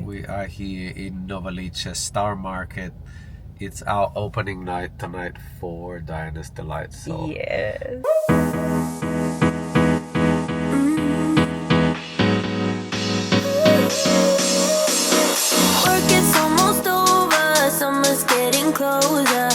We are here in Novaliches Star Market. It's our opening night tonight for Diana's Delight. So Yes. Work is almost over, summer's getting closer.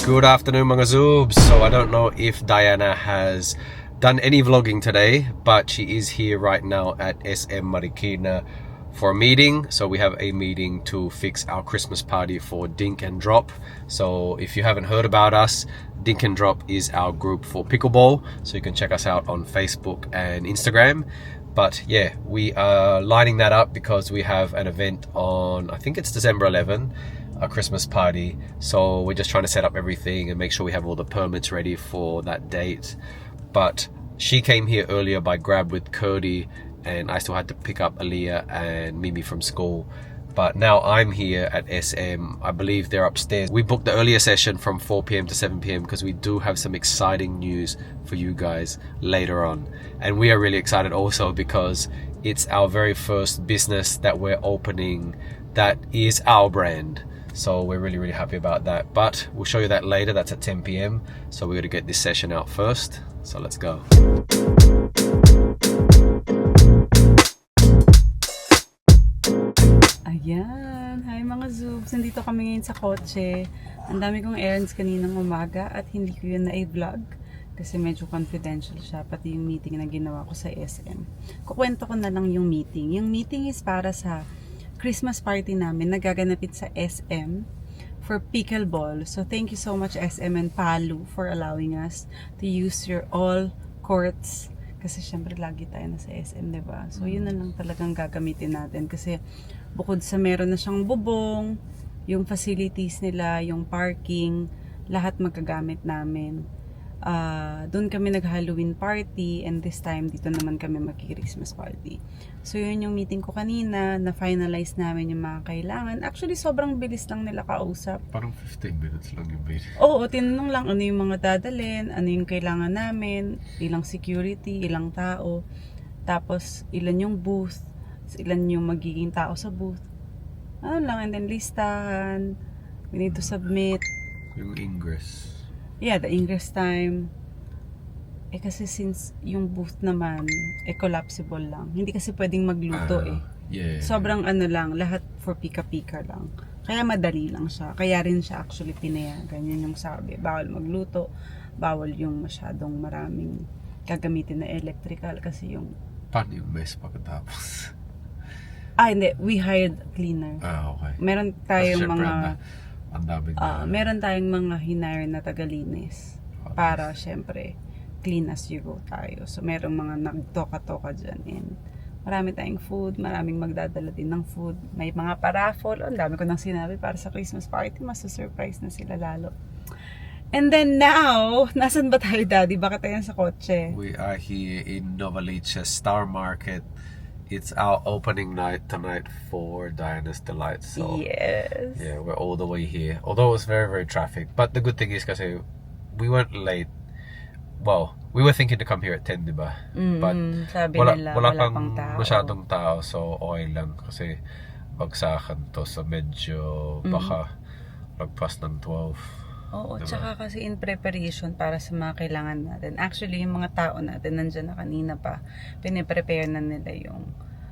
good afternoon mga Zoobs. So I don't know if Diana has done any vlogging today, but she is here right now at SM Marikina for a meeting. So we have a meeting to fix our Christmas party for Dink and Drop. So if you haven't heard about us, Dink and Drop is our group for pickleball, so you can check us out on Facebook and Instagram. But yeah, we are lining that up because we have an event on, I think it's December 11, a Christmas party. So we're just trying to set up everything and make sure we have all the permits ready for that date. But she came here earlier by Grab with Cody, and I still had to pick up Aaliyah and Mimi from school. But now I'm here at SM. I believe they're upstairs. We booked the earlier session from 4 p.m. to 7 p.m. because we do have some exciting news for you guys later on. And we are really excited also because it's our very first business that we're opening that is our brand. So we're really, really happy about that. But we'll show you that later. That's at 10 p.m. So we're going to get this session out first. So let's go. Ayan. Hi mga Zoobs. Nandito kami ngayon sa kotse. Ang dami kong errands kaninang umaga at hindi ko yun na-vlog kasi medyo confidential siya, pati yung meeting na ginawa ko sa SM. Kukwento ko na lang yung meeting. Yung meeting is para sa Christmas party namin na gaganapin sa SM for pickleball. So thank you so much SM and Palu for allowing us to use your all courts. Kasi syempre lagi tayo na sa SM, diba? So yun na lang talagang gagamitin natin kasi bukod sa meron na siyang bubong, yung facilities nila, yung parking, lahat magagamit namin. Doon kami nag-Halloween party and this time dito naman kami mag-Christmas party. So yun yung meeting ko kanina, na-finalize namin yung mga kailangan. Actually sobrang bilis lang nila kausap. Parang 15 minutes lang yung meeting. Oo, tinanong lang ano yung mga dadalhin, ano yung kailangan namin, ilang security, ilang tao, tapos ilan yung booth, ilan yung magiging tao sa booth. Ano lang, and then listahan, we need to submit. Yung ingress. Yeah, the ingress time. Kasi since yung booth naman, collapsible lang. Hindi kasi pwedeng magluto Yeah. Sobrang ano lang, lahat for pika-pika lang. Kaya madali lang siya. Kaya rin siya actually pinayagan. Yun yung sabi. Bawal magluto. Bawal yung masyadong maraming gagamitin na electrical kasi yung... Paano yung mess pagkatapos? Hindi. We hired cleaner. Okay. Meron tayong Siyempre, mga... ang dami na. meron tayong mga hinire na tagalinis. Para syempre, clean as you go tayo. So merong mga nagtoka-toka dyan. And marami tayong food, maraming magdadala din ng food. May mga paraffol. Ang dami ko nang sinabi para sa Christmas party. Masu-surprise na sila lalo. And then now, nasan ba tayo, Daddy? Bakit tayo sa kotse? We are here in Novaliches Star Market. It's our opening night tonight for Diana's Delight. So Yes. yeah, we're all the way here. Although it was very, very traffic. But the good thing is kasi we weren't late. Well, we were thinking to come here at 10, diba? But sabi wala pang pang tao. masyadong tao. So okay lang kasi bagsakan to. So medyo baka lagpas ng 12. Oo, Diba? tsaka kasi in preparation para sa mga kailangan natin. Actually, yung mga tao natin nandyan na kanina pa, piniprepare na nila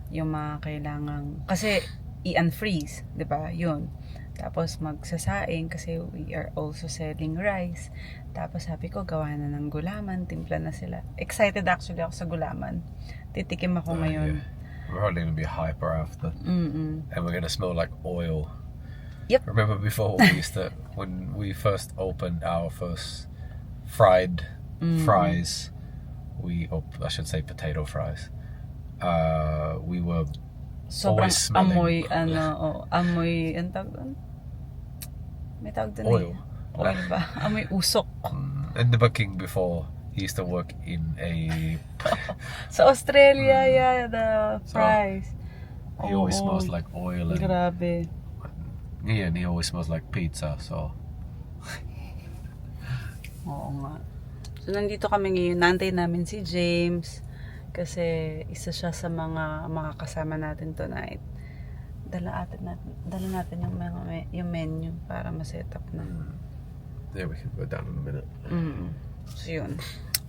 yung mga kailangan. Kasi i-unfreeze, di ba? Yun. Tapos magsasaing kasi we are also selling rice. Tapos sabi ko, gawa na ng gulaman, timpla na sila. Excited actually ako sa gulaman. Titikim ako ngayon. Yeah. We're probably gonna be hyper after. And we're gonna smell like oil. Yep. Remember before we used to, when we first opened our first fried fries, I should say potato fries, we were Sobrang always smelling amoy, ang tawag doon? May tawag doon oil. Oil ba? Amoy usok. And the King before, he used to work in a... Sa Australia, yeah, the fries. He always smells like oil. And Grabe. ngayon, he always smells like pizza, so... Oo nga. So, nandito kami ngayon. Nantay namin si James. Kasi isa siya sa mga makakasama natin tonight. Dala natin yung menu para ma-set up na. Yeah, we can go down in a minute. So yun.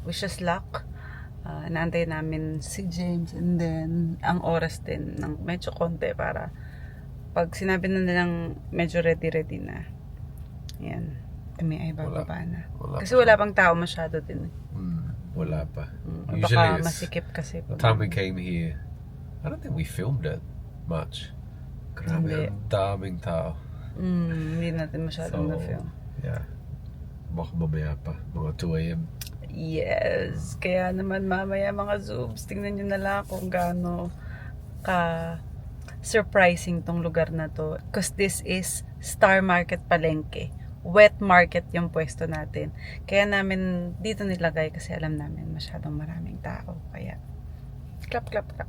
Wish us luck. Naantay namin si James, and then ang oras din ng medyo konti para pag sinabi na nilang medyo ready na. Yan. Kami ay bababa na. Kasi wala pang tao masyado din. Wala pa. Baka Usually masikip kasi. the time we came here, I don't think we filmed it much. Grabe, Hindi. ang daming tao. Hindi natin masyadong na-film. Yeah. Baka mamaya pa, mga 2 a.m. Yes. Kaya naman mamaya mga Zoobs, tingnan nyo na lang kung gaano ka surprising tong lugar na to. Because this is Star Market Palengke. Wet market yung pwesto natin. Kaya namin dito nilagay kasi alam namin masyadong maraming tao. Kaya, clap, clap, clap.